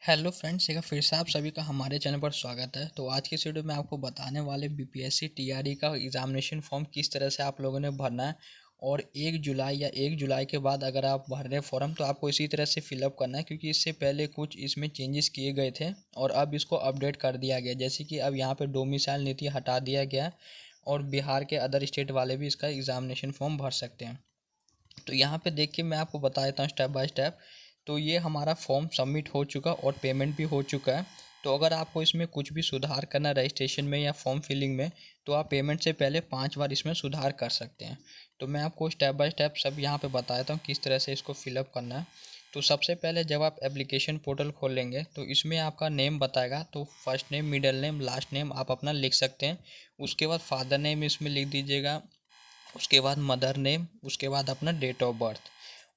Hello friends, एक बार फिर से आप सभी का हमारे चैनल पर स्वागत है। तो आज की इस वीडियो में आपको बताने वाले बीपीएससी टीआरई का एग्जामिनेशन फॉर्म किस तरह से आप लोगों ने भरना है। और 1 जुलाई या 1 जुलाई के बाद अगर आप भर रहे हैं फॉर्म तो आपको इसी तरह से फिलअप करना है, क्योंकि इससे पहले कुछ इसमें चेंजेस किए गए थे और अब इसको अपडेट कर दिया गया। जैसे कि अब यहाँ पर डोमिसाइल नीति हटा दिया गया है और बिहार के अदर स्टेट वाले भी इसका एग्जामिनेशन फॉर्म भर सकते हैं। तो यहाँ पे देखिए, मैं आपको बता देता हूँ स्टेप बाय स्टेप। तो ये हमारा फॉर्म सबमिट हो चुका और पेमेंट भी हो चुका है। तो अगर आपको इसमें कुछ भी सुधार करना है रजिस्ट्रेशन में या फॉर्म फिलिंग में, तो आप पेमेंट से पहले 5 बार इसमें सुधार कर सकते हैं। तो मैं आपको स्टेप बाय स्टेप सब यहाँ पे बता देता हूँ किस तरह से इसको फिलअप करना है। तो सबसे पहले जब आप एप्लीकेशन पोर्टल खोल लेंगे तो इसमें आपका नेम बताएगा। तो first name, middle name, last name आप अपना लिख सकते हैं। उसके बाद फादर नेम इसमें लिख दीजिएगा। उसके बाद मदर नेम, उसके बाद अपना डेट ऑफ बर्थ,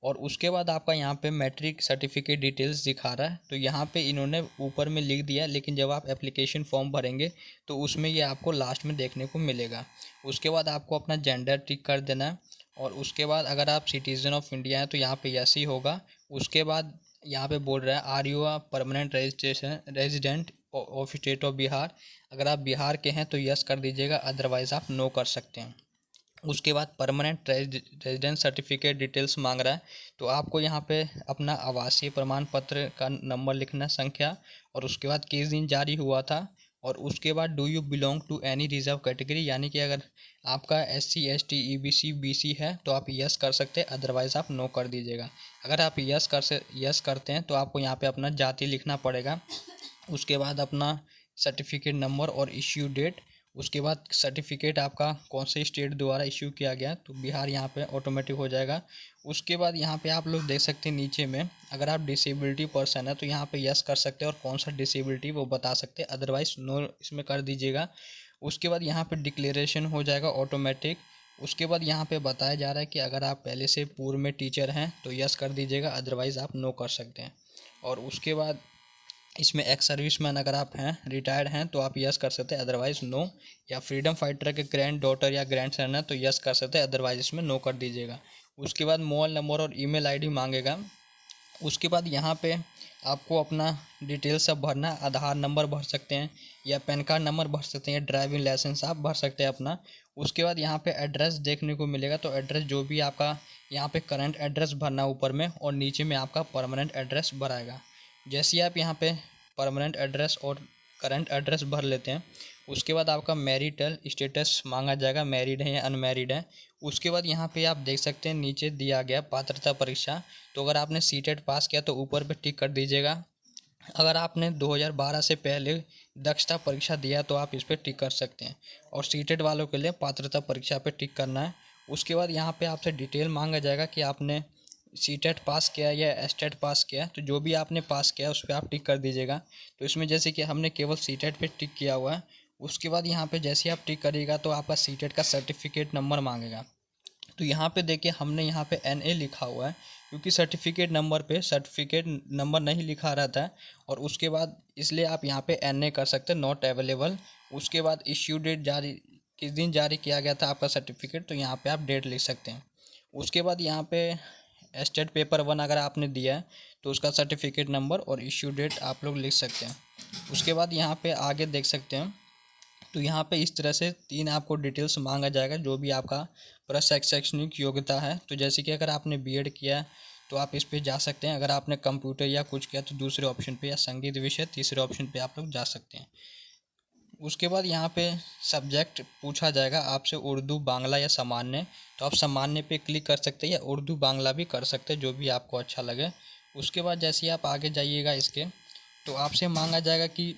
और उसके बाद आपका यहाँ पे मैट्रिक सर्टिफिकेट डिटेल्स दिखा रहा है। तो यहाँ पे इन्होंने ऊपर में लिख दिया, लेकिन जब आप एप्लीकेशन फॉर्म भरेंगे तो उसमें ये आपको लास्ट में देखने को मिलेगा। उसके बाद आपको अपना जेंडर टिक कर देना है। और उसके बाद अगर आप सिटीज़न ऑफ इंडिया हैं तो यहाँ पे यस ही होगा। उसके बाद यहाँ पे बोल रहा है are you a permanent registration resident of state of Bihar. अगर आप बिहार के हैं तो यस कर दीजिएगा, अदरवाइज़ आप नो कर सकते हैं। उसके बाद परमानेंट रेजिडेंस सर्टिफिकेट डिटेल्स मांग रहा है। तो आपको यहाँ पे अपना आवासीय प्रमाण पत्र का नंबर लिखना, संख्या, और उसके बाद किस दिन जारी हुआ था। और उसके बाद do you belong to any reserve category, यानी कि अगर आपका SC ST EBC BC है तो आप यस कर सकते हैं, अदरवाइज़ आप नो कर दीजिएगा। अगर आप यस करते हैं तो आपको यहाँ पे अपना जाति लिखना पड़ेगा। उसके बाद अपना सर्टिफिकेट नंबर और इश्यू डेट। उसके बाद सर्टिफिकेट आपका कौन से स्टेट द्वारा इश्यू किया गया, तो बिहार यहाँ पे ऑटोमेटिक हो जाएगा। उसके बाद यहाँ पे आप लोग देख सकते हैं नीचे में, अगर आप डिसेबिलिटी पर्सन है तो यहाँ पे यस कर सकते हैं और कौन सा डिसेबिलिटी वो बता सकते हैं, अदरवाइज नो इसमें कर दीजिएगा। उसके बाद यहाँ पे डिक्लेरेशन हो जाएगा ऑटोमेटिक। उसके बाद यहाँ पे बताया जा रहा है कि अगर आप पहले से पूर्व में टीचर हैं तो यस कर दीजिएगा, अदरवाइज़ आप नो कर सकते हैं। और उसके बाद इसमें एक्स सर्विसमैन अगर आप हैं, रिटायर्ड हैं, तो आप यस कर सकते हैं, अदरवाइज़ नो। या फ्रीडम फाइटर के ग्रैंड डॉटर या ग्रैंड सन है तो यस कर सकते हैं, अदरवाइज इसमें नो कर दीजिएगा। उसके बाद मोबाइल नंबर और ईमेल आईडी मांगेगा। उसके बाद यहाँ पे आपको अपना डिटेल सब भरना, आधार नंबर भर सकते हैं या पैन कार्ड नंबर भर सकते हैं, ड्राइविंग लाइसेंस आप भर सकते हैं अपना। उसके बाद यहाँ पे एड्रेस देखने को मिलेगा। तो एड्रेस जो भी आपका यहाँ पे करंट एड्रेस भरना ऊपर में, और नीचे में आपका परमानेंट एड्रेस भराएगा। जैसे ही आप यहाँ पे परमानेंट एड्रेस और करंट एड्रेस भर लेते हैं, उसके बाद आपका मैरिटल स्टेटस मांगा जाएगा, मैरिड है या अनमैरिड है। उसके बाद यहाँ पे आप देख सकते हैं नीचे दिया गया पात्रता परीक्षा। तो अगर आपने सीटेट पास किया तो ऊपर पे टिक कर दीजिएगा। अगर आपने 2012 से पहले दक्षता परीक्षा दिया तो आप इस पर टिक कर सकते हैं, और सीटेट वालों के लिए पात्रता परीक्षा पे टिक करना है। उसके बाद यहाँ पे आपसे डिटेल मांगा जाएगा कि आपने सीटेट पास किया या एस्टेट पास किया, तो जो भी आपने पास किया उस पर आप टिक कर दीजिएगा। तो इसमें जैसे कि हमने केवल सीटेट पे टिक किया हुआ है। उसके बाद यहाँ पे जैसे आप टिक करिएगा तो आपका सीटेट का सर्टिफिकेट नंबर मांगेगा। तो यहाँ पे देखिए, हमने यहाँ पे NA लिखा हुआ है, क्योंकि सर्टिफिकेट नंबर पे सर्टिफिकेट नंबर नहीं लिखा रहता है। और उसके बाद इसलिए आप यहाँ पे NA कर सकते हैं, नॉट अवेलेबल। उसके बाद इश्यू डेट, जारी किस दिन जारी किया गया था आपका सर्टिफिकेट, तो यहाँ पे आप डेट लिख सकते हैं। उसके बाद यहाँ पे स्टेट पेपर 1 अगर आपने दिया है तो उसका सर्टिफिकेट नंबर और इश्यू डेट आप लोग लिख सकते हैं। उसके बाद यहाँ पे आगे देख सकते हैं, तो यहाँ पे इस तरह से 3 आपको डिटेल्स मांगा जाएगा, जो भी आपका प्रशैक्षणिक योग्यता है। तो जैसे कि अगर आपने B.Ed किया है तो आप इस पे जा सकते हैं। अगर आपने कंप्यूटर या कुछ किया तो दूसरे ऑप्शन पे, या संगीत विषय तीसरे ऑप्शन पे आप लोग जा सकते हैं। उसके बाद यहाँ पे सब्जेक्ट पूछा जाएगा आपसे, उर्दू, बांग्ला या सामान्य। तो आप सामान्य पे क्लिक कर सकते हैं या उर्दू बांग्ला भी कर सकते हैं, जो भी आपको अच्छा लगे। उसके बाद जैसे ही आप आगे जाइएगा इसके, तो आपसे मांगा जाएगा कि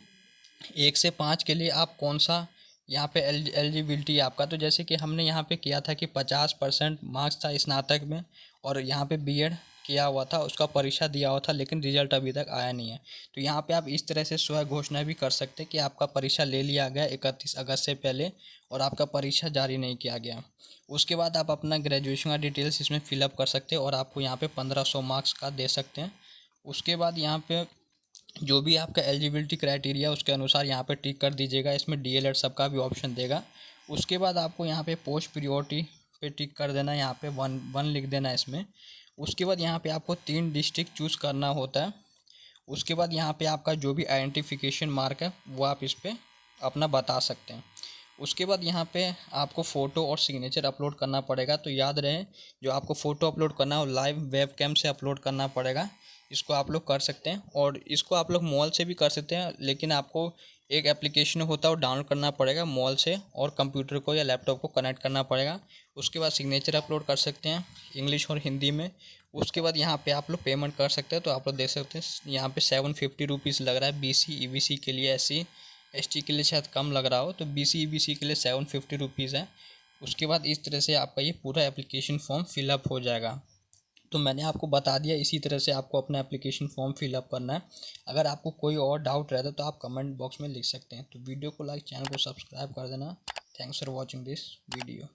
1 से 5 के लिए आप कौन सा यहाँ पे एलिजिबिलिटी आपका। तो जैसे कि हमने यहाँ पे किया था कि 50% मार्क्स था स्नातक में, और यहाँ पे B.Ed किया हुआ था, उसका परीक्षा दिया हुआ था, लेकिन रिजल्ट अभी तक आया नहीं है। तो यहाँ पे आप इस तरह से स्व घोषणा भी कर सकते हैं कि आपका परीक्षा ले लिया गया 31 अगस्त से पहले और आपका परीक्षा जारी नहीं किया गया। उसके बाद आप अपना ग्रेजुएशन का डिटेल्स इसमें फिलअप कर सकते हैं, और आपको यहाँ पे 1500 मार्क्स का दे सकते हैं। उसके बाद यहाँ पे जो भी आपका एलिजिबिलिटी क्राइटेरिया उसके अनुसार यहाँ पे टिक कर दीजिएगा। इसमें DLED सबका भी ऑप्शन देगा। उसके बाद आपको यहाँ पे पोस्ट प्रियोरिटी पे टिक कर देना है, यहाँ पे 1 1 लिख देना है इसमें। उसके बाद यहाँ पे आपको 3 डिस्ट्रिक्ट चूज़ करना होता है। उसके बाद यहाँ पे आपका जो भी आइडेंटिफिकेशन मार्क है वो आप इस पर अपना बता सकते हैं। उसके बाद यहाँ पे आपको फ़ोटो और सिग्नेचर अपलोड करना पड़ेगा। तो याद रहे, जो आपको फ़ोटो अपलोड करना है वो लाइव वेब कैम से अपलोड करना पड़ेगा। इसको आप लोग कर सकते हैं और इसको आप लोग मॉल से भी कर सकते हैं, लेकिन आपको एक एप्लीकेशन होता है वो डाउनलोड करना पड़ेगा मॉल से, और कंप्यूटर को या लैपटॉप को कनेक्ट करना पड़ेगा। उसके बाद सिग्नेचर अपलोड कर सकते हैं इंग्लिश और हिंदी में। उसके बाद यहाँ पे आप लोग पेमेंट कर सकते हैं। तो आप लोग देख सकते हैं यहाँ पे 750 रुपीज़ लग रहा है। BC EBC के लिए, SC ST के लिए शायद कम लग रहा हो, तो BC EBC के लिए 750 रुपीज़ है। उसके बाद इस तरह से आपका ये पूरा एप्लीकेशन फॉर्म फिलअप हो जाएगा। तो मैंने आपको बता दिया, इसी तरह से आपको अपना एप्लीकेशन फॉर्म फिलअप करना है। अगर आपको कोई और डाउट रहता है तो आप कमेंट बॉक्स में लिख सकते हैं। तो वीडियो को लाइक, चैनल को सब्सक्राइब कर देना। Thanks for watching this video.